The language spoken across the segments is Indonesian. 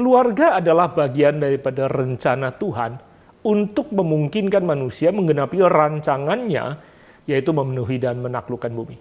Keluarga adalah bagian daripada rencana Tuhan untuk memungkinkan manusia menggenapi rancangannya, yaitu memenuhi dan menaklukkan bumi.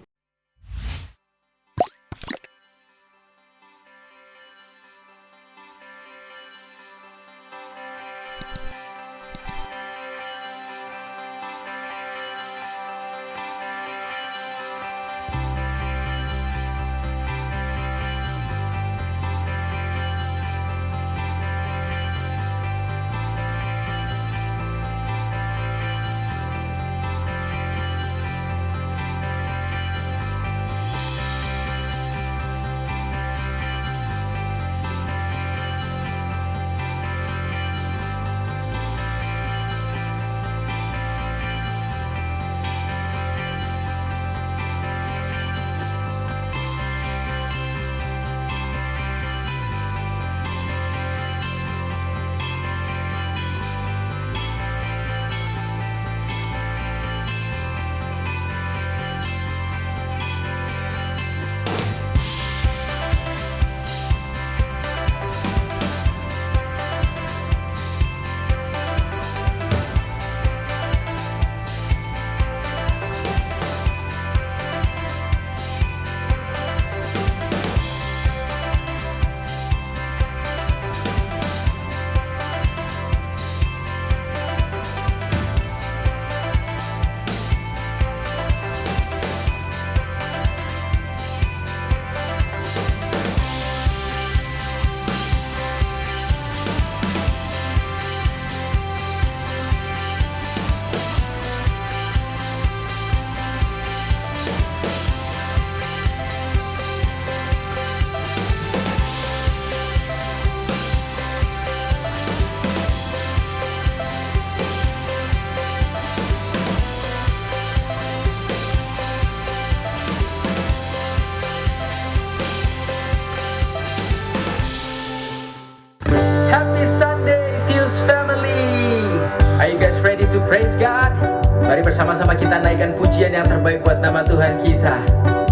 Happy Sunday, Fuse family. Are you guys ready to praise God? Mari bersama-sama kita naikkan pujian yang terbaik buat nama Tuhan kita.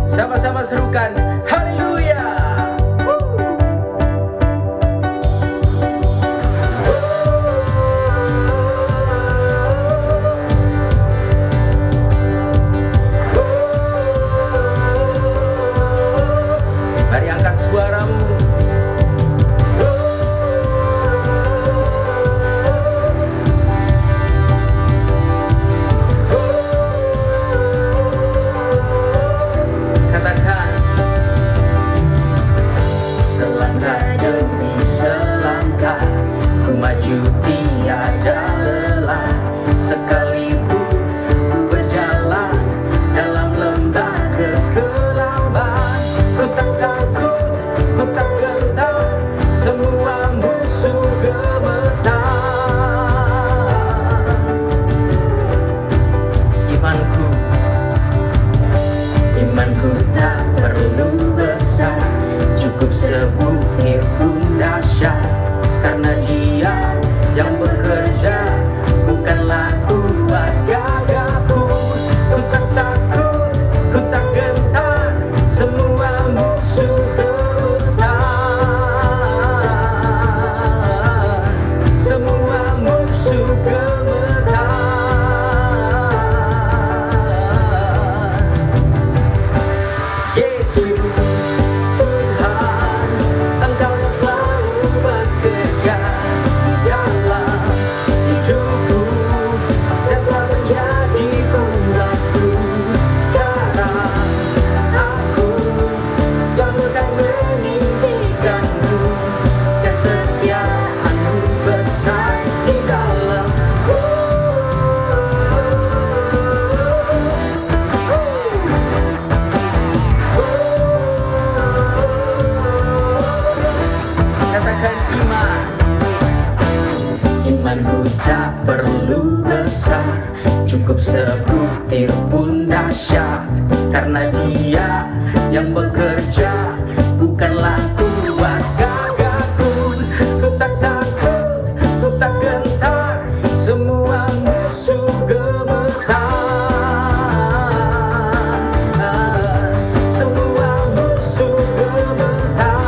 Sama-sama serukan haleluya. Mari angkat suaramu. Sebutir pun dahsyat, karena Dia yang bekerja, bukanlah kuat gagahku. Ku tak takut, ku tak gentar, semua musuh gemetar, semua musuh gemetar. Yesus tak perlu besar, cukup sebutir pun dahsyat, karena Dia yang bekerja, bukanlah kuat gagahku. Ku tak takut, ku tak gentar, semua musuh gemetar, semua musuh gemetar.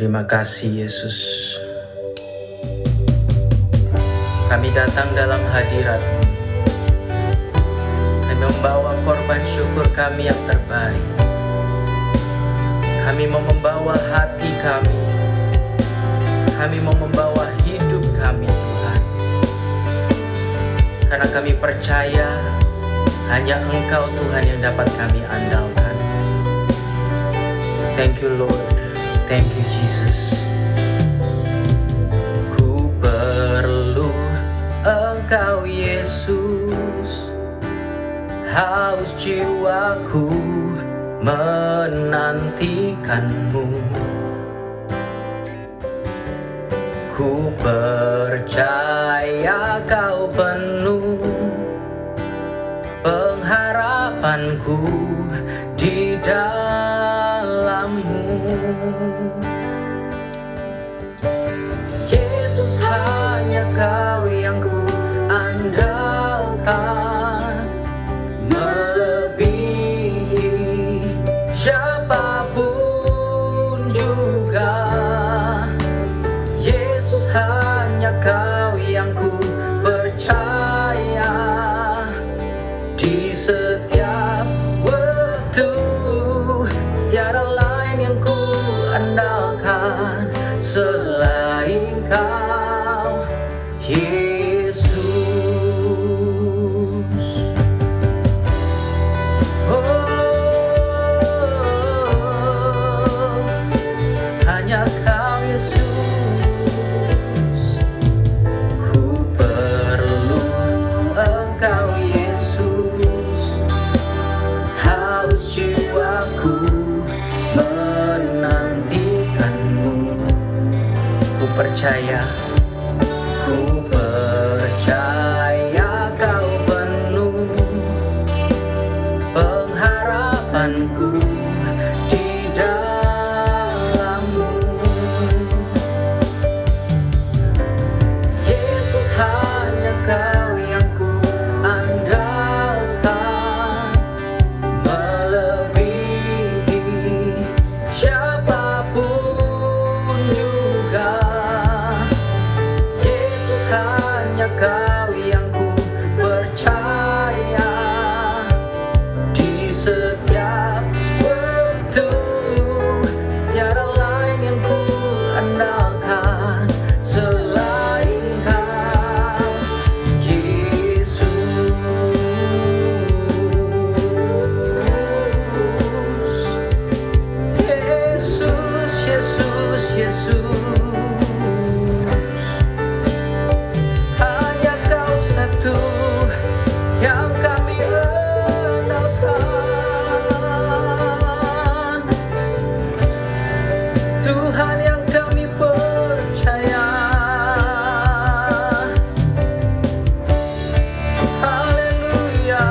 Terima kasih Yesus. Kami datang dalam hadirat-Mu. Kami membawa korban syukur kami yang terbaik. Kami mau membawa hati kami. Kami mau membawa hidup kami, Tuhan. Karena kami percaya hanya Engkau Tuhan yang dapat kami andalkan. Thank you Lord. Thank you Jesus. Ku perlu Engkau Yesus, haus jiwaku menantikan-Mu. Ku percaya Kau penuh pengharapanku di dalam-Mu. Yesus, hanya Kau yang ku andalkan, melebihi siapapun juga. Yesus, hanya Kau yang ku percaya di setiap waktu. Tiada lain yang ku andalkan selain Kau, Yesus. Hanya Kau Yesus. Ku perlu Engkau Yesus, haus jiwaku menantikan-Mu. Ku percaya Kau penuh pengharapanku di dalam-Mu. Yesus, hanya Kau yang ku andalkan, melebihi siapapun juga. Yesus, hanya Kau yang ku percaya di setiap waktu. Tiada lain yang ku andalkan selain Kau, Yesus. Yesus, Yesus, Yesus. Hanya Kau satu yang kami andalkan, Tuhan yang kami percaya. Haleluya.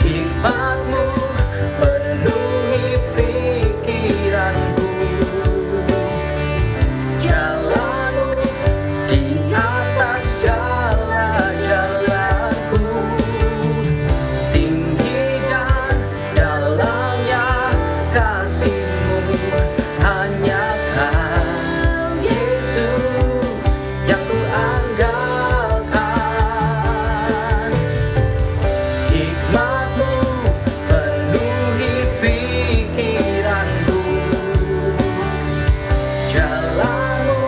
Hikmat-Mu penuhi pikiranku, jalan-Mu di atas jalan-jalanku. Tinggi dan dalamnya kasih-Mu, hanya Kau Yesus yang ku andalkan. Hikmat-Mu penuhi pikiranku, jalan-Mu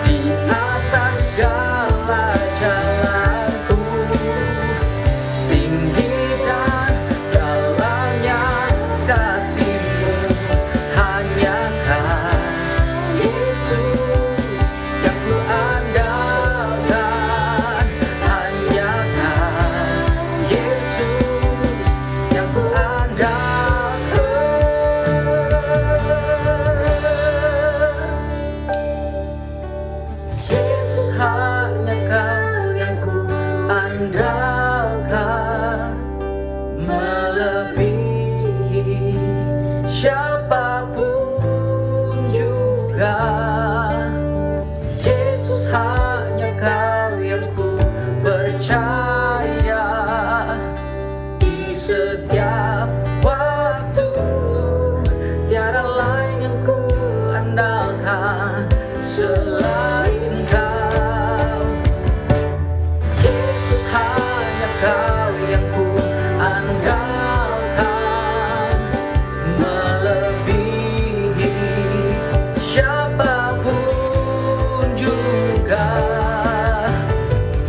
di atas jalan-jalanku. Tinggi dan dalamnya kasih-Mu, hanya Kau Yesus yang ku andalkan. Hanya Kau Yesus yang ku andalkan. Yesus, hanya Kau yang ku andalkan, melebihi siapapun juga. Yesus, hanya Kau yang ku percaya di setiap waktu. Tiada lain yang ku andalkan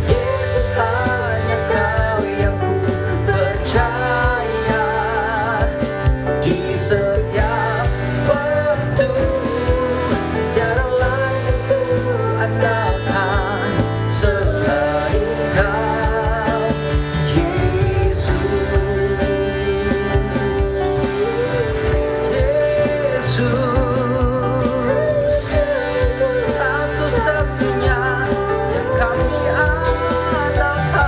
Yesus, hanya Kau yang ku percaya. Di setiap waktu tiada lain ku andalkan selain Kau, Yesus. Yesus, satu-satunya yang kami andalkan.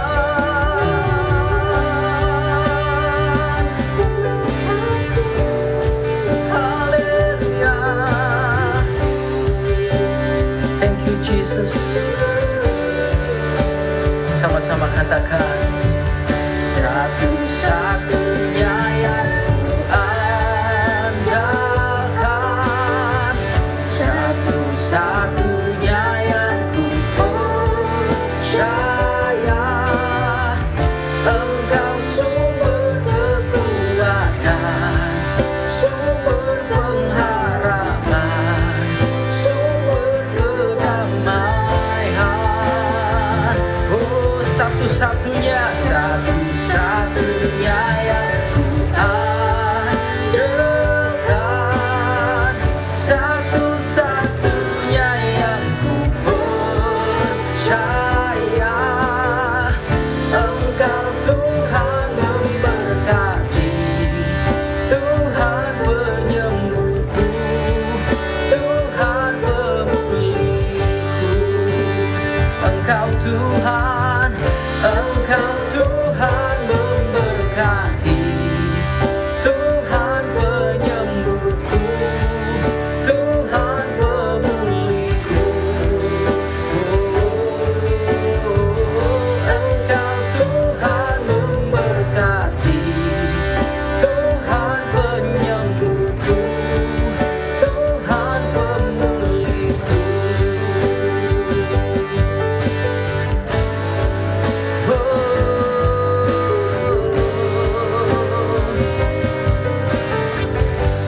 Haleluya. Thank you, Jesus. Sama-sama katakan, satu-satunya yang ku andalkan, satu-satunya yang ku percaya. Engkau sumber kekuatan, sumber pengharapan, sumber kedamaian. Oh, satu-satunya yang ku andalkan, satu-satunya yang ku percaya. Engkau Tuhan memberkati, Tuhan penyembuhku, Tuhan pemulihku. Engkau Tuhan memberkati, Tuhan penyembuhku, Tuhan pemulihku. Engkau Tuhan memberkati, Tuhan penyembuhku, Tuhan pemulihku.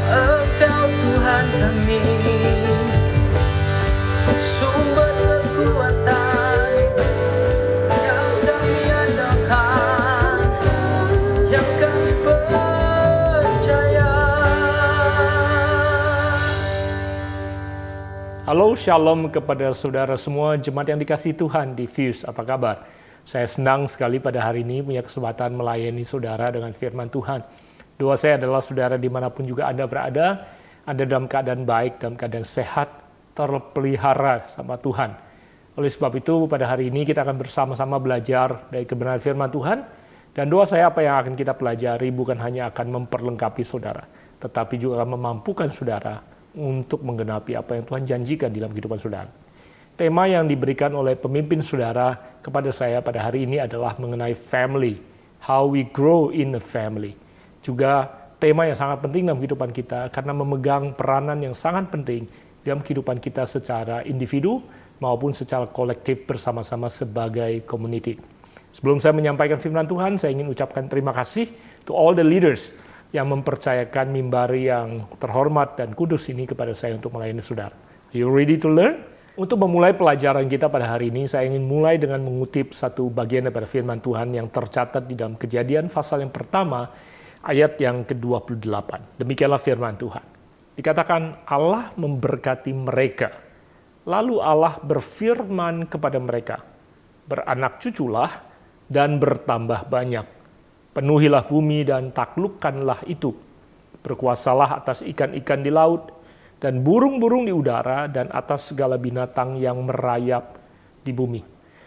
Engkau Tuhan kami, sumber kekuatan yang kami andalkan, yang kami percaya. Halo, shalom kepada saudara semua jemaat yang dikasihi Tuhan di Fuse. Apa kabar? Saya senang sekali pada hari ini punya kesempatan melayani saudara dengan firman Tuhan. Doa saya adalah saudara dimanapun juga Anda berada, Anda dalam keadaan baik, dalam keadaan sehat, terpelihara sama Tuhan. Oleh sebab itu, pada hari ini kita akan bersama-sama belajar dari kebenaran firman Tuhan. Dan doa saya apa yang akan kita pelajari bukan hanya akan memperlengkapi saudara, tetapi juga akan memampukan saudara untuk menggenapi apa yang Tuhan janjikan dalam kehidupan saudara. Tema yang diberikan oleh pemimpin saudara kepada saya pada hari ini adalah mengenai family, how we grow in a family. Juga tema yang sangat penting dalam kehidupan kita karena memegang peranan yang sangat penting dalam kehidupan kita secara individu maupun secara kolektif bersama-sama sebagai community. Sebelum saya menyampaikan firman Tuhan, saya ingin ucapkan terima kasih to all the leaders yang mempercayakan mimbari yang terhormat dan kudus ini kepada saya untuk melayani saudara. Are you ready to learn? Untuk memulai pelajaran kita pada hari ini, saya ingin mulai dengan mengutip satu bagian daripada firman Tuhan yang tercatat di dalam Kejadian pasal yang pertama, ayat yang ke-28. Demikianlah firman Tuhan. Dikatakan Allah memberkati mereka. Lalu Allah berfirman kepada mereka, beranak cuculah dan bertambah banyak. Penuhilah bumi dan taklukkanlah itu. Berkuasalah atas ikan-ikan di laut dan burung-burung di udara dan atas segala binatang yang merayap di bumi.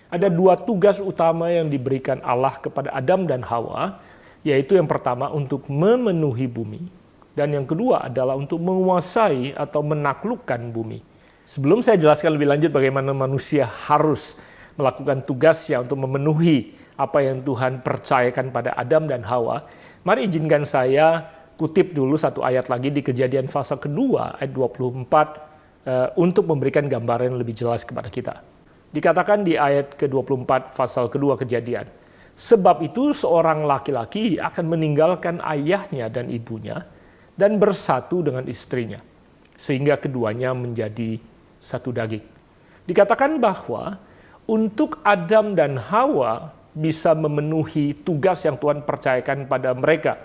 Ada dua tugas utama yang diberikan Allah kepada Adam dan Hawa, yaitu yang pertama untuk memenuhi bumi, dan yang kedua adalah untuk menguasai atau menaklukkan bumi. Sebelum saya jelaskan lebih lanjut bagaimana manusia harus melakukan tugasnya untuk memenuhi apa yang Tuhan percayakan pada Adam dan Hawa, mari izinkan saya kutip dulu satu ayat lagi di Kejadian pasal kedua ayat 24 untuk memberikan gambaran yang lebih jelas kepada kita. Dikatakan di ayat ke-24 pasal kedua Kejadian, sebab itu seorang laki-laki akan meninggalkan ayahnya dan ibunya dan bersatu dengan istrinya, sehingga keduanya menjadi satu daging. Dikatakan bahwa untuk Adam dan Hawa bisa memenuhi tugas yang Tuhan percayakan pada mereka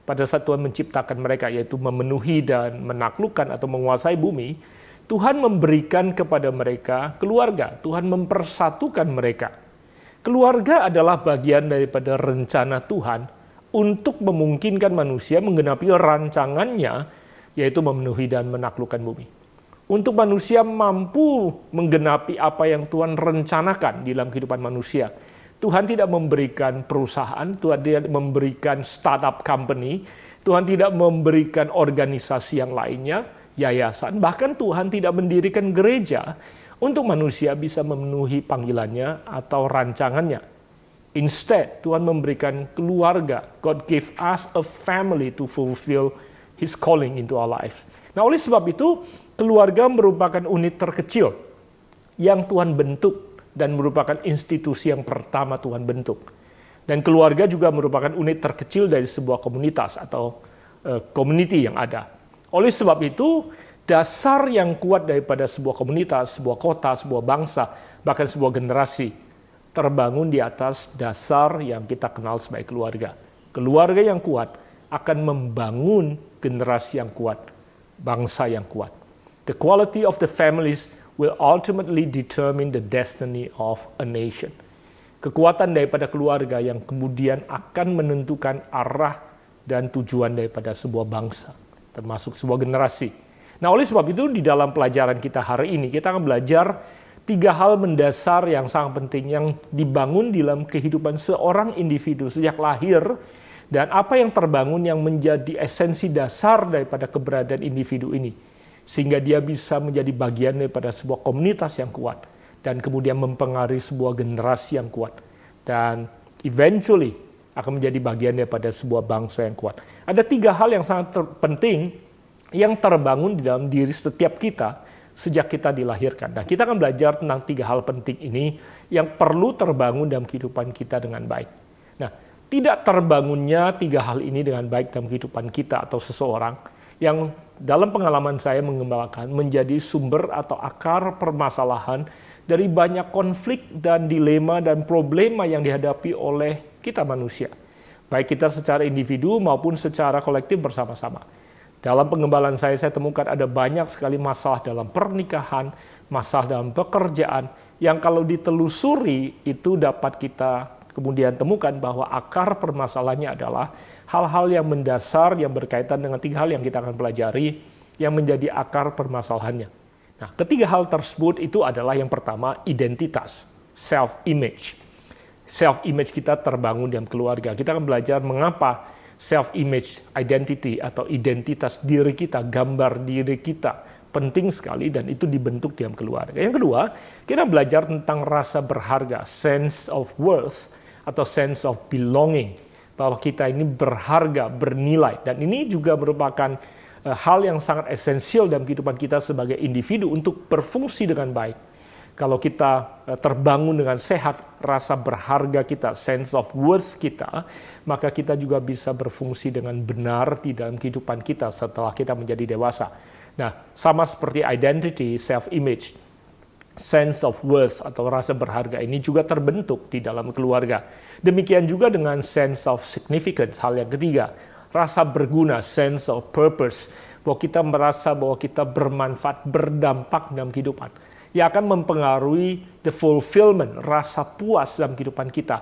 pada saat Tuhan menciptakan mereka, yaitu memenuhi dan menaklukkan atau menguasai bumi, Tuhan memberikan kepada mereka keluarga. Tuhan mempersatukan mereka. Keluarga adalah bagian daripada rencana Tuhan untuk memungkinkan manusia menggenapi rancangannya, yaitu memenuhi dan menaklukkan bumi. Untuk manusia mampu menggenapi apa yang Tuhan rencanakan di dalam kehidupan manusia. Tuhan tidak memberikan perusahaan, Tuhan tidak memberikan startup company, Tuhan tidak memberikan organisasi yang lainnya, yayasan, bahkan Tuhan tidak mendirikan gereja untuk manusia bisa memenuhi panggilannya atau rancangannya. Instead, Tuhan memberikan keluarga. God gave us a family to fulfill His calling into our lives. Nah, oleh sebab itu, keluarga merupakan unit terkecil yang Tuhan bentuk dan merupakan institusi yang pertama Tuhan bentuk. Dan keluarga juga merupakan unit terkecil dari sebuah komunitas atau community yang ada. Oleh sebab itu, dasar yang kuat daripada sebuah komunitas, sebuah kota, sebuah bangsa, bahkan sebuah generasi terbangun di atas dasar yang kita kenal sebagai keluarga. Keluarga yang kuat akan membangun generasi yang kuat, bangsa yang kuat. The quality of the families will ultimately determine the destiny of a nation. Kekuatan daripada keluarga yang kemudian akan menentukan arah dan tujuan daripada sebuah bangsa, termasuk sebuah generasi. Nah, oleh sebab itu di dalam pelajaran kita hari ini, kita akan belajar 3 hal mendasar yang sangat penting yang dibangun dalam kehidupan seorang individu sejak lahir, dan apa yang terbangun yang menjadi esensi dasar daripada keberadaan individu ini, sehingga dia bisa menjadi bagian daripada sebuah komunitas yang kuat, dan kemudian mempengaruhi sebuah generasi yang kuat, dan eventually akan menjadi bagian daripada sebuah bangsa yang kuat. Ada 3 hal yang sangat penting yang terbangun di dalam diri setiap kita sejak kita dilahirkan. Nah, kita akan belajar tentang 3 hal penting ini yang perlu terbangun dalam kehidupan kita dengan baik. Nah, tidak terbangunnya 3 hal ini dengan baik dalam kehidupan kita atau seseorang yang dalam pengalaman saya mengembangkan menjadi sumber atau akar permasalahan dari banyak konflik dan dilema dan problema yang dihadapi oleh kita manusia. Baik kita secara individu maupun secara kolektif bersama-sama. Dalam pengembalaan saya temukan ada banyak sekali masalah dalam pernikahan, masalah dalam pekerjaan, yang kalau ditelusuri itu dapat kita kemudian temukan bahwa akar permasalahannya adalah hal-hal yang mendasar yang berkaitan dengan 3 hal yang kita akan pelajari yang menjadi akar permasalahannya. Nah, ketiga hal tersebut itu adalah yang pertama, identitas, self-image. Self-image kita terbangun dalam keluarga. Kita akan belajar mengapa self-image, identity atau identitas diri kita, gambar diri kita penting sekali dan itu dibentuk dalam keluarga. Yang kedua, kita belajar tentang rasa berharga, sense of worth atau sense of belonging, bahwa kita ini berharga, bernilai, dan ini juga merupakan hal yang sangat esensial dalam kehidupan kita sebagai individu untuk berfungsi dengan baik. Kalau kita terbangun dengan sehat, rasa berharga kita, sense of worth kita, maka kita juga bisa berfungsi dengan benar di dalam kehidupan kita setelah kita menjadi dewasa. Nah, sama seperti identity, self-image, sense of worth atau rasa berharga ini juga terbentuk di dalam keluarga. Demikian juga dengan sense of significance, hal yang ketiga, rasa berguna, sense of purpose, bahwa kita merasa bahwa kita bermanfaat, berdampak dalam kehidupan, yang akan mempengaruhi the fulfillment, rasa puas dalam kehidupan kita,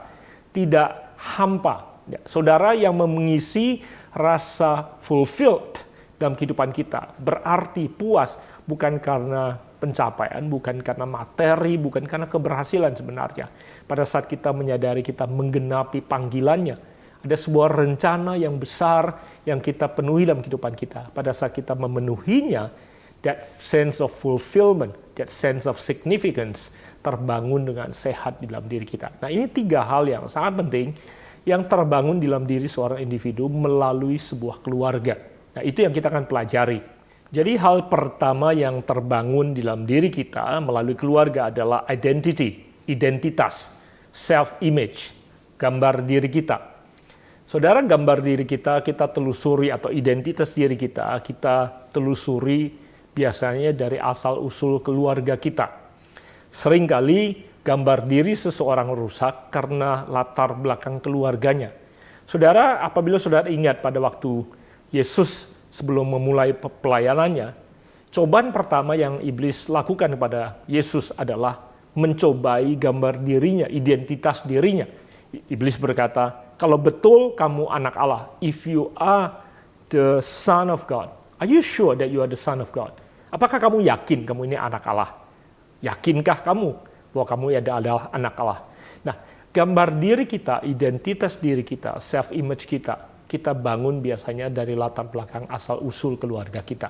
tidak hampa. Ya, saudara yang mengisi rasa fulfilled dalam kehidupan kita, berarti puas bukan karena pencapaian, bukan karena materi, bukan karena keberhasilan sebenarnya. Pada saat kita menyadari kita menggenapi panggilannya, ada sebuah rencana yang besar yang kita penuhi dalam kehidupan kita. Pada saat kita memenuhinya, that sense of fulfillment, that sense of significance terbangun dengan sehat di dalam diri kita. Nah, ini 3 hal yang sangat penting yang terbangun di dalam diri seorang individu melalui sebuah keluarga. Nah, itu yang kita akan pelajari. Jadi hal pertama yang terbangun di dalam diri kita melalui keluarga adalah identity, identitas, self-image, gambar diri kita. Saudara, gambar diri kita telusuri atau identitas diri kita telusuri biasanya dari asal-usul keluarga kita. Seringkali gambar diri seseorang rusak karena latar belakang keluarganya. Saudara, apabila saudara ingat pada waktu Yesus sebelum memulai pelayanannya, cobaan pertama yang iblis lakukan kepada Yesus adalah mencobai gambar dirinya, identitas dirinya. Iblis berkata, kalau betul kamu anak Allah, if you are the Son of God, are you sure that you are the Son of God? Apakah kamu yakin kamu ini anak Allah? Yakinkah kamu bahwa kamu adalah anak Allah? Nah, gambar diri kita, identitas diri kita, self-image kita bangun biasanya dari latar belakang asal-usul keluarga kita.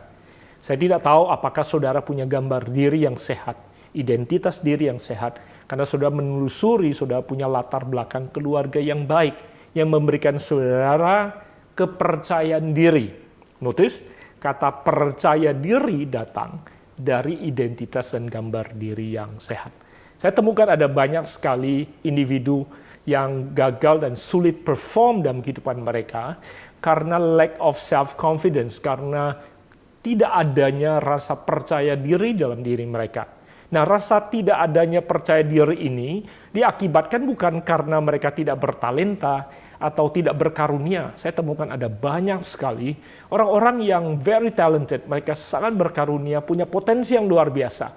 Saya tidak tahu apakah saudara punya gambar diri yang sehat, identitas diri yang sehat, karena saudara menelusuri, saudara punya latar belakang keluarga yang baik, yang memberikan saudara kepercayaan diri. Notice, kata percaya diri datang dari identitas dan gambar diri yang sehat. Saya temukan ada banyak sekali individu yang gagal dan sulit perform dalam kehidupan mereka karena lack of self-confidence, karena tidak adanya rasa percaya diri dalam diri mereka. Nah, rasa tidak adanya percaya diri ini diakibatkan bukan karena mereka tidak bertalenta atau tidak berkarunia. Saya temukan ada banyak sekali orang-orang yang very talented, mereka sangat berkarunia, punya potensi yang luar biasa.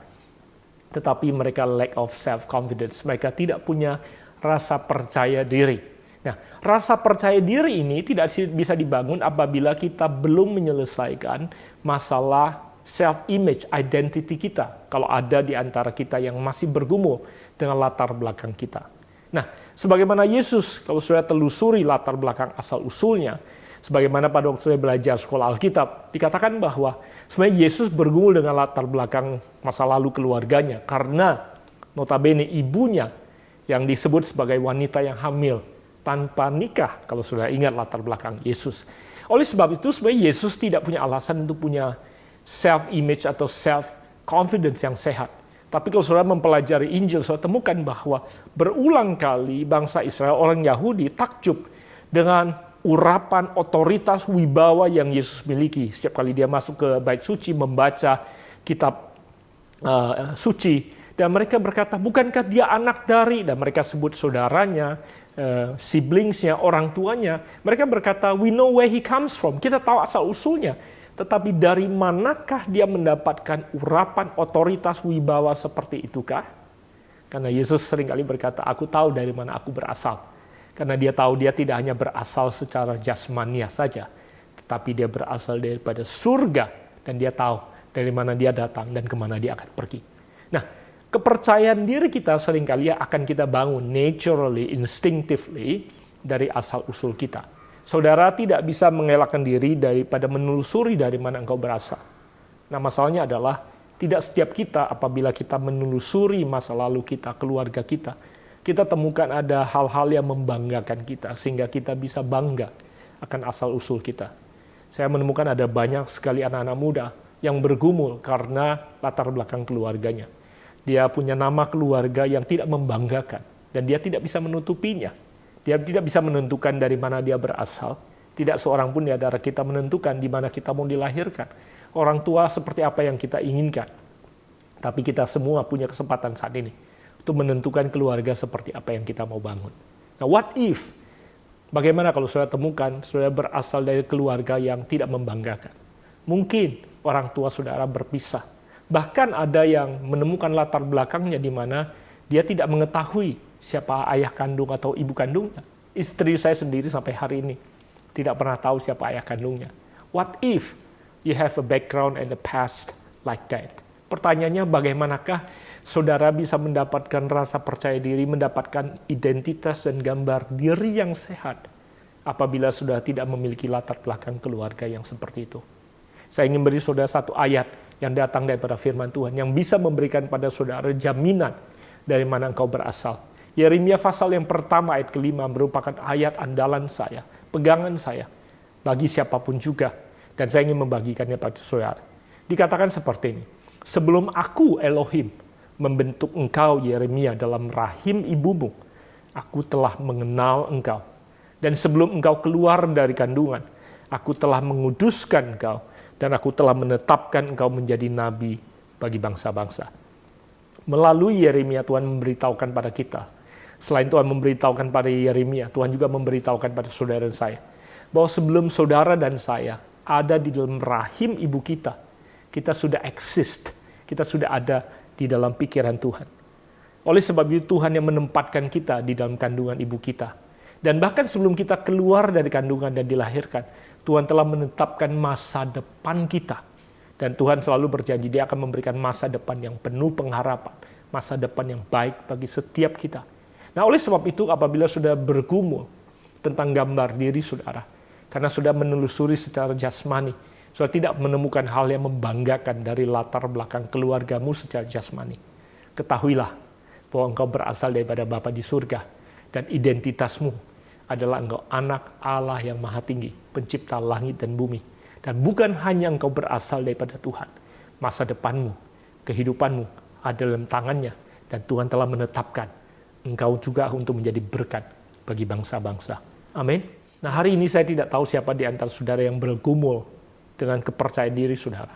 Tetapi mereka lack of self-confidence, mereka tidak punya rasa percaya diri. Nah, rasa percaya diri ini tidak bisa dibangun apabila kita belum menyelesaikan masalah self-image, identity kita. Kalau ada di antara kita yang masih bergumul dengan latar belakang kita. Nah, sebagaimana Yesus, kalau sudah telusuri latar belakang asal-usulnya, sebagaimana pada waktu saya belajar sekolah Alkitab, dikatakan bahwa sebenarnya Yesus bergumul dengan latar belakang masa lalu keluarganya, karena notabene ibunya yang disebut sebagai wanita yang hamil tanpa nikah, kalau sudah ingat latar belakang Yesus. Oleh sebab itu, sebenarnya Yesus tidak punya alasan untuk punya self-image atau self-confidence yang sehat. Tapi kalau saudara mempelajari Injil, saudara temukan bahwa berulang kali bangsa Israel, orang Yahudi, takjub dengan urapan otoritas wibawa yang Yesus miliki. Setiap kali dia masuk ke bait suci, membaca kitab suci, dan mereka berkata, bukankah dia anak dari, dan mereka sebut saudaranya, siblingsnya, orang tuanya. Mereka berkata, we know where he comes from, kita tahu asal-usulnya. Tetapi dari manakah dia mendapatkan urapan otoritas wibawa seperti itukah? Karena Yesus seringkali berkata, aku tahu dari mana aku berasal. Karena dia tahu dia tidak hanya berasal secara jasmania saja, tetapi dia berasal daripada surga, dan dia tahu dari mana dia datang dan kemana dia akan pergi. Nah, kepercayaan diri kita seringkali akan kita bangun naturally, instinctively dari asal-usul kita. Saudara tidak bisa mengelakkan diri daripada menelusuri dari mana engkau berasal. Nah, masalahnya adalah tidak setiap kita apabila kita menelusuri masa lalu kita, keluarga kita temukan ada hal-hal yang membanggakan kita sehingga kita bisa bangga akan asal-usul kita. Saya menemukan ada banyak sekali anak-anak muda yang bergumul karena latar belakang keluarganya. Dia punya nama keluarga yang tidak membanggakan dan dia tidak bisa menutupinya. Dia tidak bisa menentukan dari mana dia berasal. Tidak seorang pun di antara kita menentukan di mana kita mau dilahirkan. Orang tua seperti apa yang kita inginkan. Tapi kita semua punya kesempatan saat ini untuk menentukan keluarga seperti apa yang kita mau bangun. Nah, what if? Bagaimana kalau saudara temukan saudara berasal dari keluarga yang tidak membanggakan? Mungkin orang tua saudara berpisah. Bahkan ada yang menemukan latar belakangnya di mana dia tidak mengetahui siapa ayah kandung atau ibu kandungnya. Istri saya sendiri sampai hari ini tidak pernah tahu siapa ayah kandungnya. What if you have a background and a past like that? Pertanyaannya, bagaimanakah saudara bisa mendapatkan rasa percaya diri, mendapatkan identitas dan gambar diri yang sehat apabila saudara tidak memiliki latar belakang keluarga yang seperti itu? Saya ingin beri saudara satu ayat yang datang daripada firman Tuhan yang bisa memberikan pada saudara jaminan dari mana engkau berasal. Yeremia pasal yang pertama ayat kelima merupakan ayat andalan saya, pegangan saya bagi siapapun juga. Dan saya ingin membagikannya pada saudara. Dikatakan seperti ini, sebelum aku Elohim membentuk engkau Yeremia dalam rahim ibumu, aku telah mengenal engkau. Dan sebelum engkau keluar dari kandungan, aku telah menguduskan engkau, dan aku telah menetapkan engkau menjadi nabi bagi bangsa-bangsa. Melalui Yeremia Tuhan memberitahukan pada kita. Selain Tuhan memberitahukan pada Yeremia, Tuhan juga memberitahukan pada saudara dan saya. Bahwa sebelum saudara dan saya ada di dalam rahim ibu kita, kita sudah exist. Kita sudah ada di dalam pikiran Tuhan. Oleh sebab itu Tuhan yang menempatkan kita di dalam kandungan ibu kita. Dan bahkan sebelum kita keluar dari kandungan dan dilahirkan, Tuhan telah menetapkan masa depan kita. Dan Tuhan selalu berjanji Dia akan memberikan masa depan yang penuh pengharapan, masa depan yang baik bagi setiap kita. Nah, oleh sebab itu apabila sudah bergumul tentang gambar diri saudara, karena sudah menelusuri secara jasmani, sudah tidak menemukan hal yang membanggakan dari latar belakang keluargamu secara jasmani, ketahuilah bahwa engkau berasal daripada Bapa di surga, dan identitasmu adalah engkau anak Allah yang maha tinggi, pencipta langit dan bumi. Dan bukan hanya engkau berasal daripada Tuhan, masa depanmu, kehidupanmu ada dalam tangannya, dan Tuhan telah menetapkan engkau juga untuk menjadi berkat bagi bangsa-bangsa. Amin. Nah, hari ini saya tidak tahu siapa di antara saudara yang bergumul dengan kepercayaan diri saudara,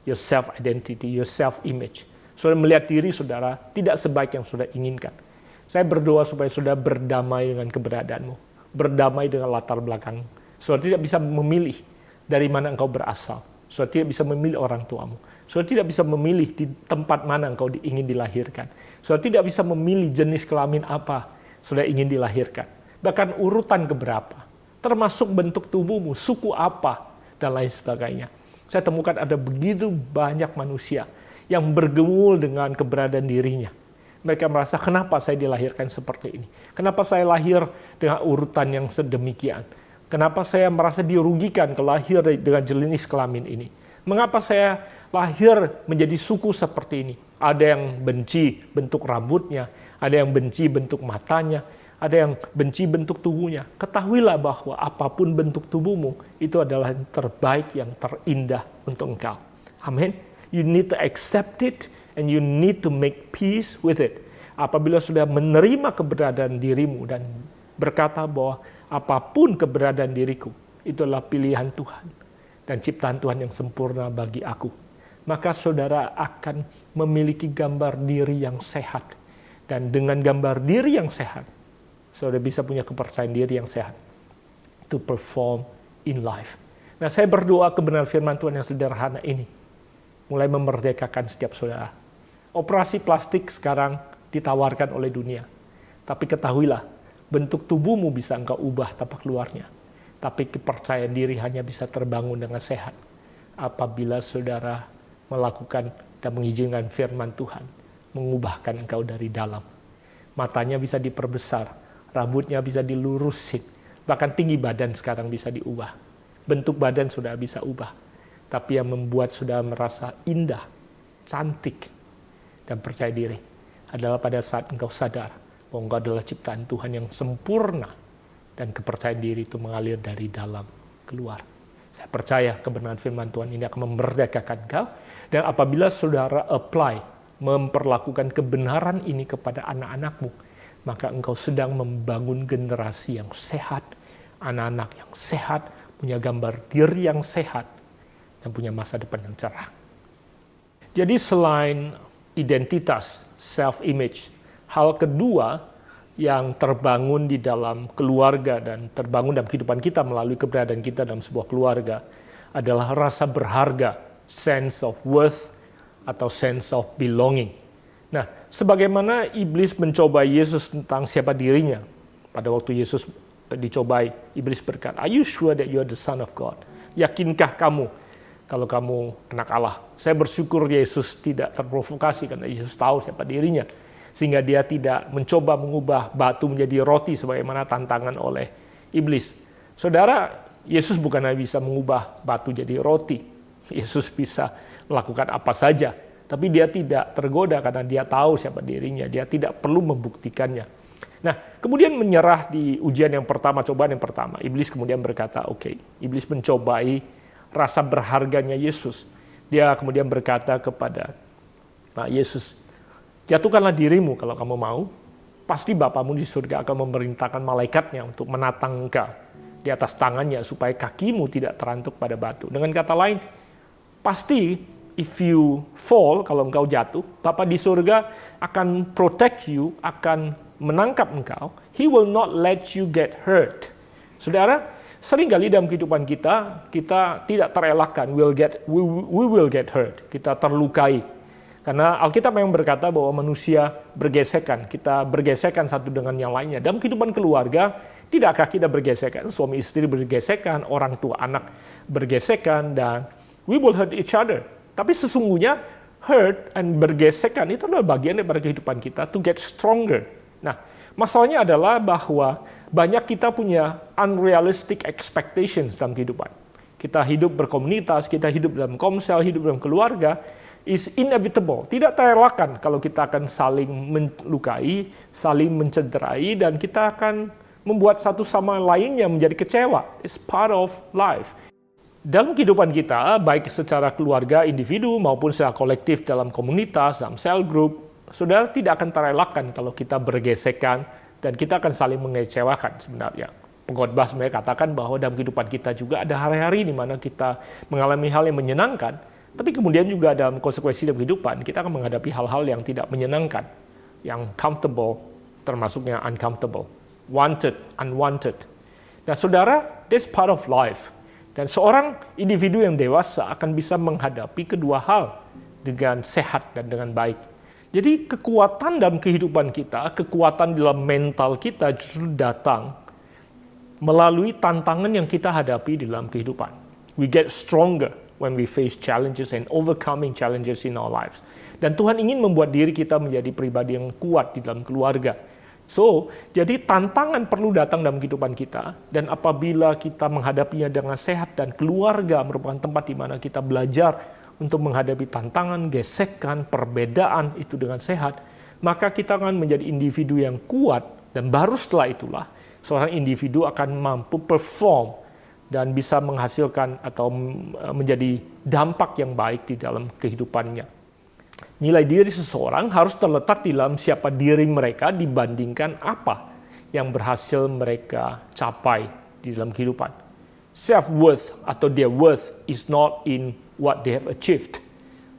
your self-identity, your self-image. Saudara melihat diri saudara tidak sebaik yang saudara inginkan. Saya berdoa supaya saudara berdamai dengan keberadaanmu, berdamai dengan latar belakang. Saudara tidak bisa memilih dari mana engkau berasal. Saudara tidak bisa memilih orang tuamu. Saudara tidak bisa memilih di tempat mana engkau ingin dilahirkan. Saudara tidak bisa memilih jenis kelamin apa saudara ingin dilahirkan. Bahkan urutan keberapa, termasuk bentuk tubuhmu, suku apa, dan lain sebagainya. Saya temukan ada begitu banyak manusia yang bergumul dengan keberadaan dirinya. Mereka merasa, kenapa saya dilahirkan seperti ini? Kenapa saya lahir dengan urutan yang sedemikian? Kenapa saya merasa dirugikan kelahir dengan jenis kelamin ini? Mengapa saya lahir menjadi suku seperti ini? Ada yang benci bentuk rambutnya, ada yang benci bentuk matanya, ada yang benci bentuk tubuhnya. Ketahuilah bahwa apapun bentuk tubuhmu, itu adalah yang terbaik, yang terindah untuk engkau. Amin. You need to accept it and you need to make peace with it. Apabila sudah menerima keberadaan dirimu dan berkata bahwa apapun keberadaan diriku, itu adalah pilihan Tuhan dan ciptaan Tuhan yang sempurna bagi aku, maka saudara akan memiliki gambar diri yang sehat. Dan dengan gambar diri yang sehat, saudara bisa punya kepercayaan diri yang sehat to perform in life. Nah, saya berdoa kebenaran firman Tuhan yang sederhana ini mulai memerdekakan setiap saudara. Operasi plastik sekarang ditawarkan oleh dunia. Tapi ketahuilah, bentuk tubuhmu bisa engkau ubah tapak luarnya. Tapi kepercayaan diri hanya bisa terbangun dengan sehat apabila saudara melakukan dan mengizinkan firman Tuhan mengubahkan engkau dari dalam. Matanya bisa diperbesar, rambutnya bisa dilurusin, bahkan tinggi badan sekarang bisa diubah. Bentuk badan sudah bisa ubah. Tapi yang membuat saudara merasa indah, cantik, dan percaya diri adalah pada saat engkau sadar bahwa engkau adalah ciptaan Tuhan yang sempurna dan kepercayaan diri itu mengalir dari dalam keluar. Saya percaya kebenaran firman Tuhan ini akan memerdekakan engkau, dan apabila saudara apply, memperlakukan kebenaran ini kepada anak-anakmu, maka engkau sedang membangun generasi yang sehat, anak-anak yang sehat, punya gambar diri yang sehat, dan punya masa depan yang cerah. Jadi selain identitas, self-image, hal kedua yang terbangun di dalam keluarga dan terbangun dalam kehidupan kita melalui keberadaan kita dalam sebuah keluarga adalah rasa berharga, sense of worth, atau sense of belonging. Nah, sebagaimana iblis mencoba Yesus tentang siapa dirinya, pada waktu Yesus dicobai, iblis berkata, "Are you sure that you are the Son of God?" Yakinkah kamu kalau kamu anak Allah? Saya bersyukur Yesus tidak terprovokasi karena Yesus tahu siapa dirinya, sehingga dia tidak mencoba mengubah batu menjadi roti sebagaimana tantangan oleh iblis. Saudara, Yesus bukan hanya bisa mengubah batu jadi roti. Yesus bisa melakukan apa saja, tapi dia tidak tergoda karena dia tahu siapa dirinya. Dia tidak perlu membuktikannya. Nah, kemudian menyerah di ujian yang pertama, cobaan yang pertama. Iblis kemudian berkata, oke. Iblis mencobai rasa berharganya Yesus. Dia kemudian berkata kepada Yesus, jatuhkanlah dirimu kalau kamu mau. Pasti Bapamu di surga akan memerintahkan malaikatnya untuk menatang engkau di atas tangannya supaya kakimu tidak terantuk pada batu. Dengan kata lain, pasti if you fall, kalau engkau jatuh, Bapa di surga akan protect you, akan menangkap engkau. He will not let you get hurt. Saudara, seringkali dalam kehidupan kita tidak terelakkan, we will get hurt. Kita terlukai. Karena Alkitab memang berkata bahwa manusia bergesekan, kita bergesekan satu dengan yang lainnya. Dalam kehidupan keluarga, tidakkah kita bergesekan? Suami istri bergesekan, orang tua anak bergesekan, dan we will hurt each other. Tapi sesungguhnya hurt and bergesekan itu adalah bagian daripada kehidupan kita to get stronger. Nah, masalahnya adalah bahwa banyak kita punya unrealistic expectations dalam kehidupan. Kita hidup berkomunitas, kita hidup dalam komsel, hidup dalam keluarga, is inevitable. Tidak terelakkan kalau kita akan saling melukai, saling mencederai, dan kita akan membuat satu sama lainnya menjadi kecewa. It's part of life. Dalam kehidupan kita, baik secara keluarga, individu, maupun secara kolektif dalam komunitas, dalam cell group, saudara tidak akan terelakkan kalau kita bergesekan, dan kita akan saling mengecewakan sebenarnya. Pengkhotbah sebenarnya katakan bahwa dalam kehidupan kita juga ada hari-hari di mana kita mengalami hal yang menyenangkan, tapi kemudian juga dalam konsekuensi dalam kehidupan, kita akan menghadapi hal-hal yang tidak menyenangkan, yang comfortable, termasuk yang uncomfortable, wanted, unwanted. Nah, saudara, that's part of life. Dan seorang individu yang dewasa akan bisa menghadapi kedua hal dengan sehat dan dengan baik. Jadi kekuatan dalam kehidupan kita, kekuatan dalam mental kita justru datang melalui tantangan yang kita hadapi di dalam kehidupan. We get stronger when we face challenges and overcoming challenges in our lives. Dan Tuhan ingin membuat diri kita menjadi pribadi yang kuat di dalam keluarga. So, jadi tantangan perlu datang dalam kehidupan kita, dan apabila kita menghadapinya dengan sehat dan keluarga merupakan tempat di mana kita belajar untuk menghadapi tantangan, gesekan, perbedaan itu dengan sehat, maka kita akan menjadi individu yang kuat, dan baru setelah itulah seorang individu akan mampu perform dan bisa menghasilkan atau menjadi dampak yang baik di dalam kehidupannya. Nilai diri seseorang harus terletak di dalam siapa diri mereka dibandingkan apa yang berhasil mereka capai di dalam kehidupan. Self-worth atau their worth is not in what they have achieved,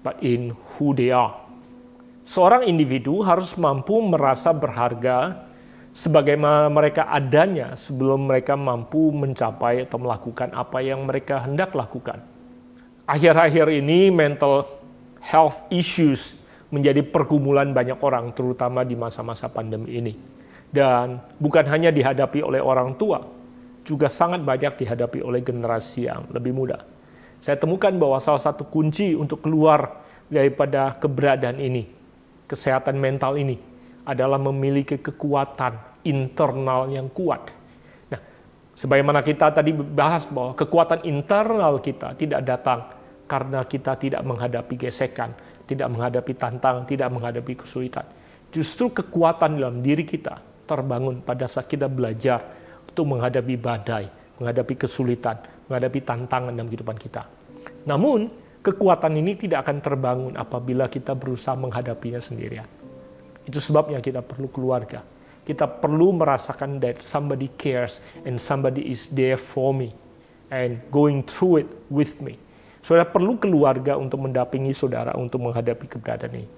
but in who they are. Seorang individu harus mampu merasa berharga sebagaimana mereka adanya sebelum mereka mampu mencapai atau melakukan apa yang mereka hendak lakukan. Akhir-akhir ini mental health issues menjadi pergumulan banyak orang, terutama di masa-masa pandemi ini. Dan bukan hanya dihadapi oleh orang tua, juga sangat banyak dihadapi oleh generasi yang lebih muda. Saya temukan bahwa salah satu kunci untuk keluar daripada keberadaan ini, kesehatan mental ini, adalah memiliki kekuatan internal yang kuat. Nah, sebagaimana kita tadi bahas bahwa kekuatan internal kita tidak datang karena kita tidak menghadapi gesekan, tidak menghadapi tantangan, tidak menghadapi kesulitan. Justru kekuatan dalam diri kita terbangun pada saat kita belajar untuk menghadapi badai, menghadapi kesulitan, menghadapi tantangan dalam kehidupan kita. Namun, kekuatan ini tidak akan terbangun apabila kita berusaha menghadapinya sendirian. Itu sebabnya kita perlu keluarga. Kita perlu merasakan that somebody cares and somebody is there for me and going through it with me. Saudara perlu keluarga untuk mendampingi saudara untuk menghadapi keberadaan ini.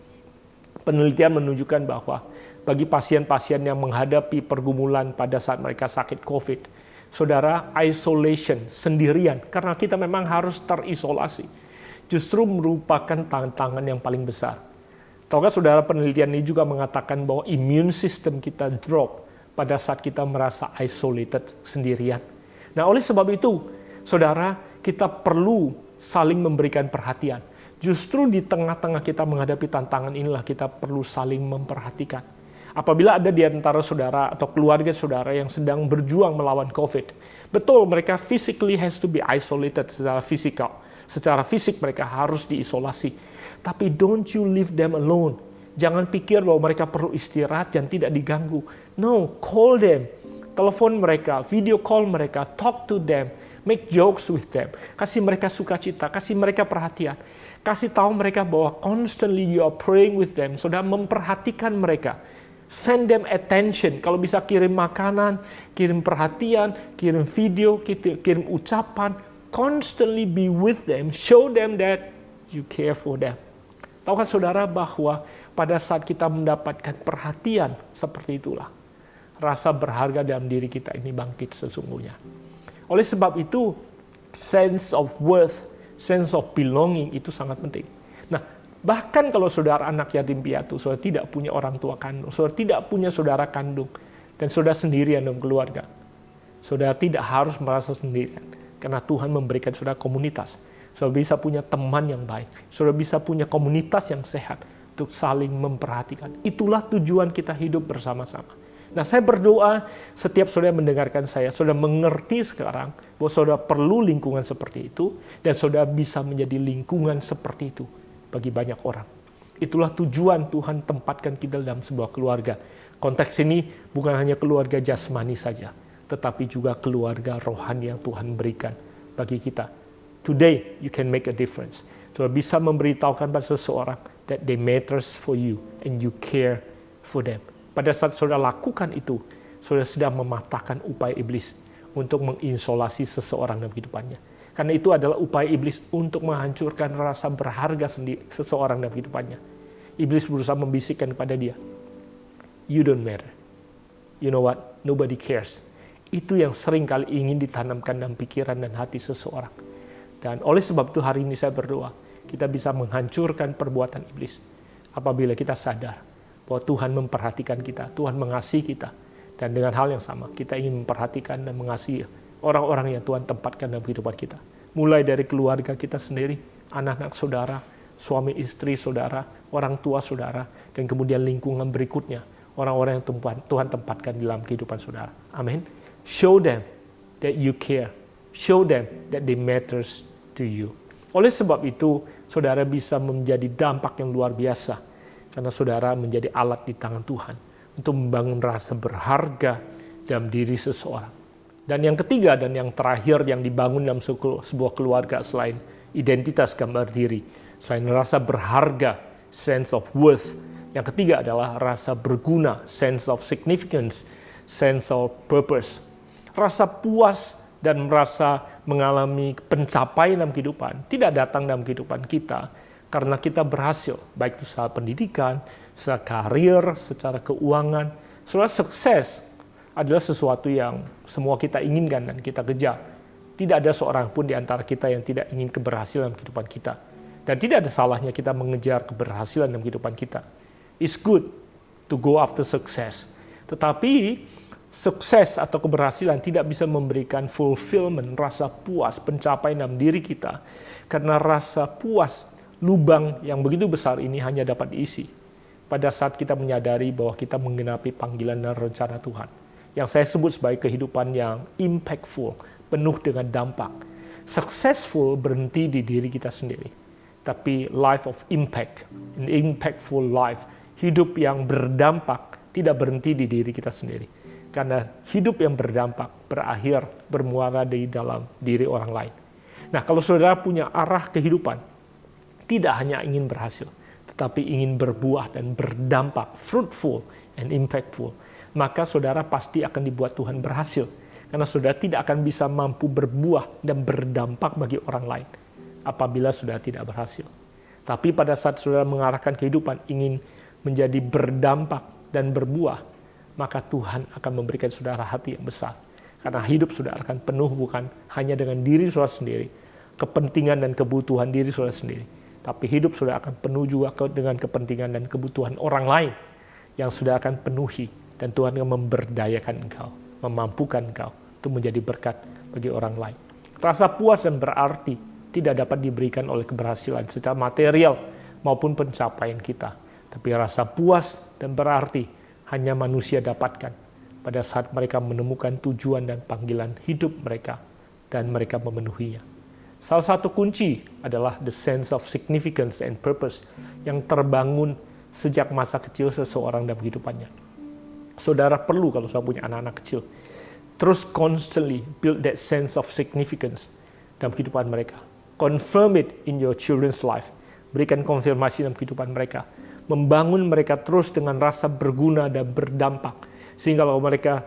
Penelitian menunjukkan bahwa bagi pasien-pasien yang menghadapi pergumulan pada saat mereka sakit COVID, saudara, isolation, sendirian, karena kita memang harus terisolasi, justru merupakan tantangan yang paling besar. Tahukah saudara, penelitian ini juga mengatakan bahwa immune system kita drop pada saat kita merasa isolated, sendirian. Nah, oleh sebab itu, saudara, kita perlu saling memberikan perhatian. Justru di tengah-tengah kita menghadapi tantangan inilah kita perlu saling memperhatikan. Apabila ada di antara saudara atau keluarga saudara yang sedang berjuang melawan COVID, betul mereka physically has to be isolated secara fisikal. Secara fisik mereka harus diisolasi. Tapi don't you leave them alone. Jangan pikir bahwa mereka perlu istirahat dan tidak diganggu. No, call them. Telepon mereka, video call mereka, talk to them, make jokes with them. Kasih mereka sukacita, kasih mereka perhatian. Kasih tahu mereka bahwa constantly you are praying with them. Saudara memperhatikan mereka. Send them attention. Kalau bisa kirim makanan, kirim perhatian, kirim video, kirim ucapan. Constantly be with them. Show them that you care for them. Tahukah saudara bahwa pada saat kita mendapatkan perhatian seperti itulah, rasa berharga dalam diri kita ini bangkit sesungguhnya. Oleh sebab itu, sense of worth, sense of belonging itu sangat penting. Nah, bahkan kalau saudara anak yatim piatu, saudara tidak punya orang tua kandung, saudara tidak punya saudara kandung, dan saudara sendirian dalam keluarga, saudara tidak harus merasa sendirian, karena Tuhan memberikan saudara komunitas. Saudara bisa punya teman yang baik, saudara bisa punya komunitas yang sehat untuk saling memperhatikan. Itulah tujuan kita hidup bersama-sama. Nah, saya berdoa setiap saudara mendengarkan saya, saudara mengerti sekarang bahwa saudara perlu lingkungan seperti itu, dan saudara bisa menjadi lingkungan seperti itu bagi banyak orang. Itulah tujuan Tuhan tempatkan kita dalam sebuah keluarga. Konteks ini bukan hanya keluarga jasmani saja, tetapi juga keluarga rohani yang Tuhan berikan bagi kita. Today, you can make a difference. Saudara bisa memberitahukan pada seseorang that they matters for you and you care for them. Pada saat saudara lakukan itu, saudara sedang mematahkan upaya iblis untuk menginsolasi seseorang dalam kehidupannya. Karena itu adalah upaya iblis untuk menghancurkan rasa berharga seseorang dalam kehidupannya. Iblis berusaha membisikkan kepada dia, you don't matter. You know what? Nobody cares. Itu yang sering kali ingin ditanamkan dalam pikiran dan hati seseorang. Dan oleh sebab itu hari ini saya berdoa, kita bisa menghancurkan perbuatan iblis apabila kita sadar bahwa Tuhan memperhatikan kita, Tuhan mengasihi kita. Dan dengan hal yang sama, kita ingin memperhatikan dan mengasihi orang-orang yang Tuhan tempatkan dalam kehidupan kita. Mulai dari keluarga kita sendiri, anak-anak saudara, suami istri saudara, orang tua saudara, dan kemudian lingkungan berikutnya, orang-orang yang Tuhan tempatkan dalam kehidupan saudara. Amin. Show them that you care. Show them that they matters to you. Oleh sebab itu, saudara bisa menjadi dampak yang luar biasa karena saudara menjadi alat di tangan Tuhan untuk membangun rasa berharga dalam diri seseorang. Dan yang ketiga dan yang terakhir yang dibangun dalam sebuah keluarga selain identitas gambar diri, selain rasa berharga, sense of worth, yang ketiga adalah rasa berguna, sense of significance, sense of purpose. Rasa puas dan merasa mengalami pencapaian dalam kehidupan tidak datang dalam kehidupan kita karena kita berhasil, baik itu secara pendidikan, secara karir, secara keuangan. Saudara, sukses adalah sesuatu yang semua kita inginkan dan kita kejar. Tidak ada seorang pun di antara kita yang tidak ingin keberhasilan dalam kehidupan kita. Dan tidak ada salahnya kita mengejar keberhasilan dalam kehidupan kita. It's good to go after success. Tetapi sukses atau keberhasilan tidak bisa memberikan fulfillment, rasa puas, pencapaian dalam diri kita. Karena rasa puas, lubang yang begitu besar ini hanya dapat diisi pada saat kita menyadari bahwa kita menggenapi panggilan dan rencana Tuhan. Yang saya sebut sebagai kehidupan yang impactful, penuh dengan dampak. Successful berhenti di diri kita sendiri. Tapi life of impact, an impactful life, hidup yang berdampak tidak berhenti di diri kita sendiri. Karena hidup yang berdampak berakhir bermuara di dalam diri orang lain. Nah, kalau saudara punya arah kehidupan, tidak hanya ingin berhasil, tetapi ingin berbuah dan berdampak, fruitful and impactful, maka saudara pasti akan dibuat Tuhan berhasil. Karena saudara tidak akan bisa mampu berbuah dan berdampak bagi orang lain apabila saudara tidak berhasil. Tapi pada saat saudara mengarahkan kehidupan ingin menjadi berdampak dan berbuah, maka Tuhan akan memberikan saudara hati yang besar. Karena hidup saudara akan penuh bukan hanya dengan diri saudara sendiri, kepentingan dan kebutuhan diri saudara sendiri, tapi hidup saudara akan penuh juga dengan kepentingan dan kebutuhan orang lain yang saudara akan penuhi, dan Tuhan akan memberdayakan engkau, memampukan engkau untuk menjadi berkat bagi orang lain. Rasa puas dan berarti tidak dapat diberikan oleh keberhasilan secara material maupun pencapaian kita, tapi rasa puas dan berarti hanya manusia dapatkan pada saat mereka menemukan tujuan dan panggilan hidup mereka dan mereka memenuhinya. Salah satu kunci adalah the sense of significance and purpose yang terbangun sejak masa kecil seseorang dalam kehidupannya. Saudara perlu, kalau saudara punya anak-anak kecil, terus constantly build that sense of significance dalam kehidupan mereka. Confirm it in your children's life. Berikan konfirmasi dalam kehidupan mereka. Membangun mereka terus dengan rasa berguna dan berdampak. Sehingga kalau mereka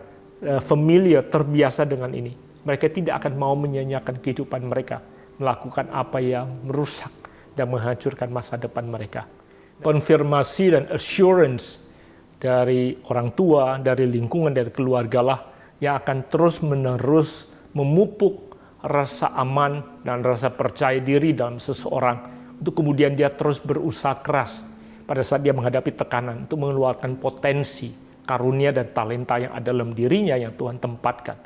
familiar, terbiasa dengan ini, mereka tidak akan mau menyanyiakan kehidupan mereka, melakukan apa yang merusak dan menghancurkan masa depan mereka. Konfirmasi dan assurance dari orang tua, dari lingkungan, dari keluarga lah yang akan terus-menerus memupuk rasa aman dan rasa percaya diri dalam seseorang untuk kemudian dia terus berusaha keras pada saat dia menghadapi tekanan untuk mengeluarkan potensi, karunia dan talenta yang ada dalam dirinya yang Tuhan tempatkan.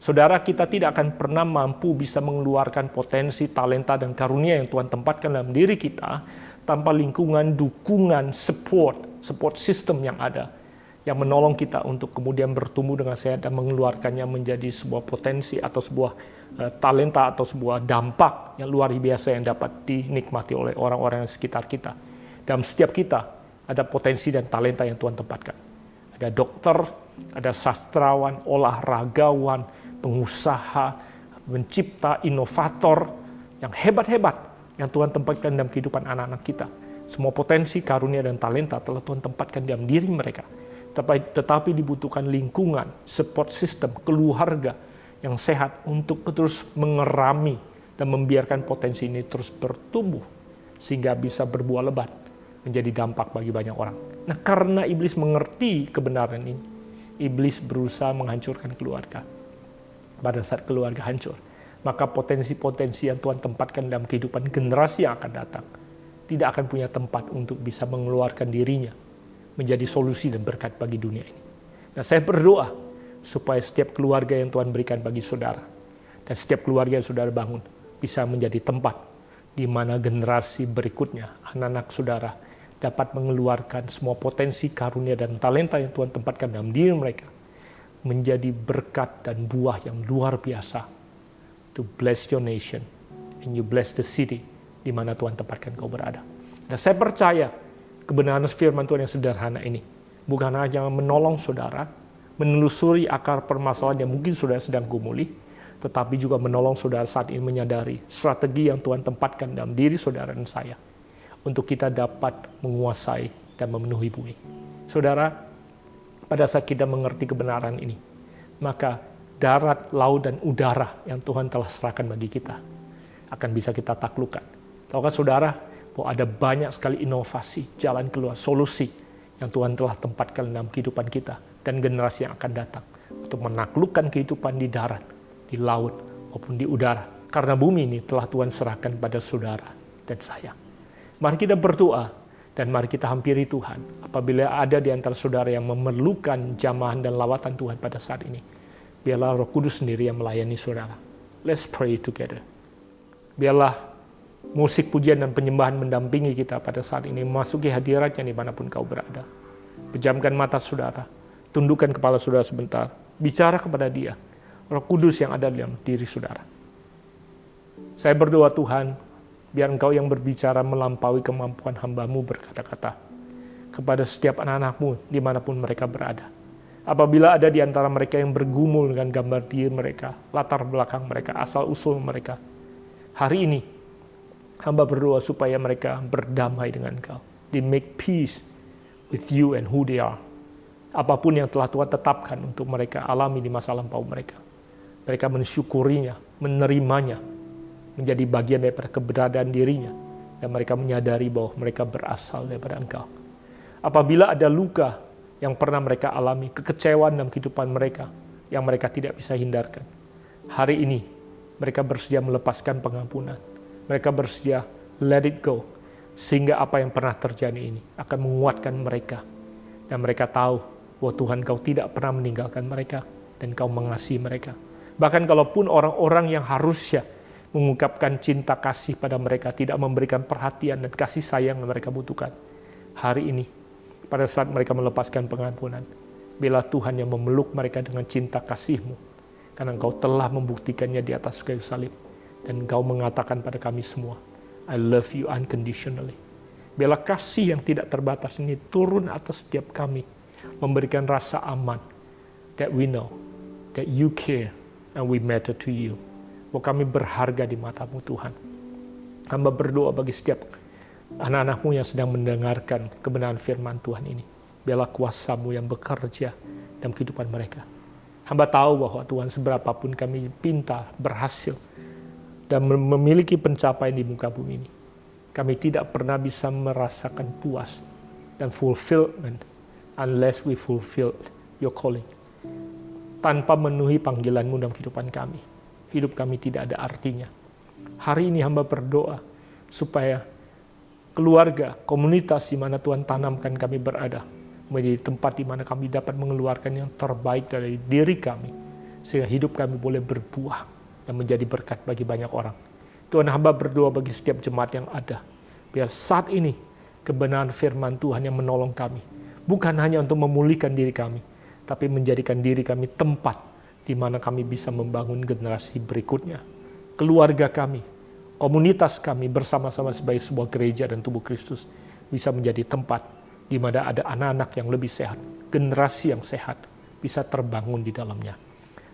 Saudara, kita tidak akan pernah mampu bisa mengeluarkan potensi, talenta dan karunia yang Tuhan tempatkan dalam diri kita tanpa lingkungan, dukungan, support system yang ada, yang menolong kita untuk kemudian bertumbuh dengan sehat dan mengeluarkannya menjadi sebuah potensi atau sebuah talenta atau sebuah dampak yang luar biasa yang dapat dinikmati oleh orang-orang yang sekitar kita. Dalam setiap kita ada potensi dan talenta yang Tuhan tempatkan. Ada dokter, ada sastrawan, olahragawan, pengusaha, pencipta, inovator yang hebat-hebat yang Tuhan tempatkan dalam kehidupan anak-anak kita. Semua potensi, karunia, dan talenta telah Tuhan tempatkan dalam diri mereka. Tetapi dibutuhkan lingkungan, support system, keluarga yang sehat untuk terus mengerami dan membiarkan potensi ini terus bertumbuh sehingga bisa berbuah lebat menjadi dampak bagi banyak orang. Nah, karena iblis mengerti kebenaran ini, iblis berusaha menghancurkan keluarga. Pada saat keluarga hancur, maka potensi-potensi yang Tuhan tempatkan dalam kehidupan generasi yang akan datang tidak akan punya tempat untuk bisa mengeluarkan dirinya menjadi solusi dan berkat bagi dunia ini. Nah, saya berdoa supaya setiap keluarga yang Tuhan berikan bagi saudara dan setiap keluarga yang saudara bangun bisa menjadi tempat di mana generasi berikutnya, anak-anak saudara, dapat mengeluarkan semua potensi, karunia, dan talenta yang Tuhan tempatkan dalam diri mereka menjadi berkat dan buah yang luar biasa to bless your nation and you bless the city di mana Tuhan tempatkan kau berada. Dan saya percaya kebenaran firman Tuhan yang sederhana ini bukan hanya menolong saudara menelusuri akar permasalahan yang mungkin saudara sedang gumuli, tetapi juga menolong saudara saat ini menyadari strategi yang Tuhan tempatkan dalam diri saudara dan saya untuk kita dapat menguasai dan memenuhi bumi. Saudara, pada saat kita mengerti kebenaran ini, maka darat, laut, dan udara yang Tuhan telah serahkan bagi kita akan bisa kita taklukkan. Tahukah saudara, bahwa ada banyak sekali inovasi, jalan keluar, solusi yang Tuhan telah tempatkan dalam kehidupan kita dan generasi yang akan datang untuk menaklukkan kehidupan di darat, di laut, maupun di udara. Karena bumi ini telah Tuhan serahkan pada saudara dan saya. Mari kita berdoa dan mari kita hampiri Tuhan apabila ada di antara saudara yang memerlukan jamahan dan lawatan Tuhan pada saat ini. Biarlah Roh Kudus sendiri yang melayani saudara. Let's pray together. Biarlah musik pujian dan penyembahan mendampingi kita pada saat ini memasuki hadiratnya dimanapun kau berada. Pejamkan mata saudara, tundukkan kepala saudara sebentar, bicara kepada dia, Roh Kudus yang ada dalam diri saudara. Saya berdoa Tuhan, biar Engkau yang berbicara melampaui kemampuan hamba-Mu berkata-kata kepada setiap anak-anak-Mu dimanapun mereka berada. Apabila ada di antara mereka yang bergumul dengan gambar diri mereka, latar belakang mereka, asal-usul mereka, hari ini hamba berdoa supaya mereka berdamai dengan Engkau. They make peace with you and who they are. Apapun yang telah Tuhan tetapkan untuk mereka alami di masa lampau mereka. Mereka mensyukurinya, menerimanya, menjadi bagian daripada keberadaan dirinya, dan mereka menyadari bahwa mereka berasal daripada Engkau. Apabila ada luka yang pernah mereka alami, kekecewaan dalam kehidupan mereka yang mereka tidak bisa hindarkan, hari ini mereka bersedia melepaskan pengampunan. Mereka bersedia let it go, sehingga apa yang pernah terjadi ini akan menguatkan mereka. Dan mereka tahu bahwa Tuhan Kau tidak pernah meninggalkan mereka dan Kau mengasihi mereka. Bahkan kalaupun orang-orang yang harusnya mengungkapkan cinta kasih pada mereka tidak memberikan perhatian dan kasih sayang yang mereka butuhkan, hari ini pada saat mereka melepaskan pengampunan, biarlah Tuhan yang memeluk mereka dengan cinta kasih-Mu, karena Engkau telah membuktikannya di atas kayu salib. Dan Engkau mengatakan pada kami semua, I love you unconditionally. Biarlah kasih yang tidak terbatas ini turun atas setiap kami, memberikan rasa aman, that we know, that you care, and we matter to you. Bahwa kami berharga di mata-Mu Tuhan. Hamba berdoa bagi setiap anak-anak-Mu yang sedang mendengarkan kebenaran firman Tuhan ini. Biarlah kuasa-Mu yang bekerja dalam kehidupan mereka. Hamba tahu bahwa Tuhan seberapapun kami pintar, berhasil, dan memiliki pencapaian di muka bumi ini, Kami tidak pernah bisa merasakan puas dan fulfillment unless we fulfill your calling. Tanpa memenuhi panggilan-Mu dalam kehidupan kami, hidup kami tidak ada artinya. Hari ini hamba berdoa supaya keluarga, komunitas di mana Tuhan tanamkan kami berada, menjadi tempat di mana kami dapat mengeluarkan yang terbaik dari diri kami, sehingga hidup kami boleh berbuah dan menjadi berkat bagi banyak orang. Tuhan, hamba berdoa bagi setiap jemaat yang ada, biar saat ini kebenaran firman Tuhan yang menolong kami, bukan hanya untuk memulihkan diri kami, tapi menjadikan diri kami tempat di mana kami bisa membangun generasi berikutnya. Keluarga kami, komunitas kami bersama-sama sebagai sebuah gereja dan tubuh Kristus bisa menjadi tempat di mana ada anak-anak yang lebih sehat, generasi yang sehat bisa terbangun di dalamnya.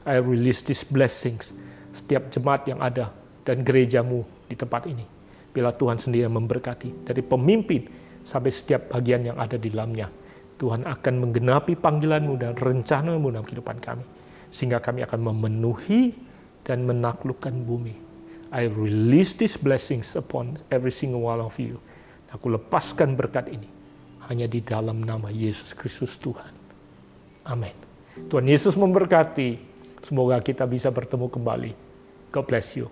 I release these blessings setiap jemaat yang ada dan gerejamu di tempat ini. Bila Tuhan sendiri memberkati dari pemimpin sampai setiap bagian yang ada di dalamnya. Tuhan akan menggenapi panggilan-Mu dan rencana-Mu dalam kehidupan kami. Sehingga kami akan memenuhi dan menaklukkan bumi. I release these blessings upon every single one of you. Aku lepaskan berkat ini hanya di dalam nama Yesus Kristus Tuhan. Amin. Tuhan Yesus memberkati. Semoga kita bisa bertemu kembali. God bless you.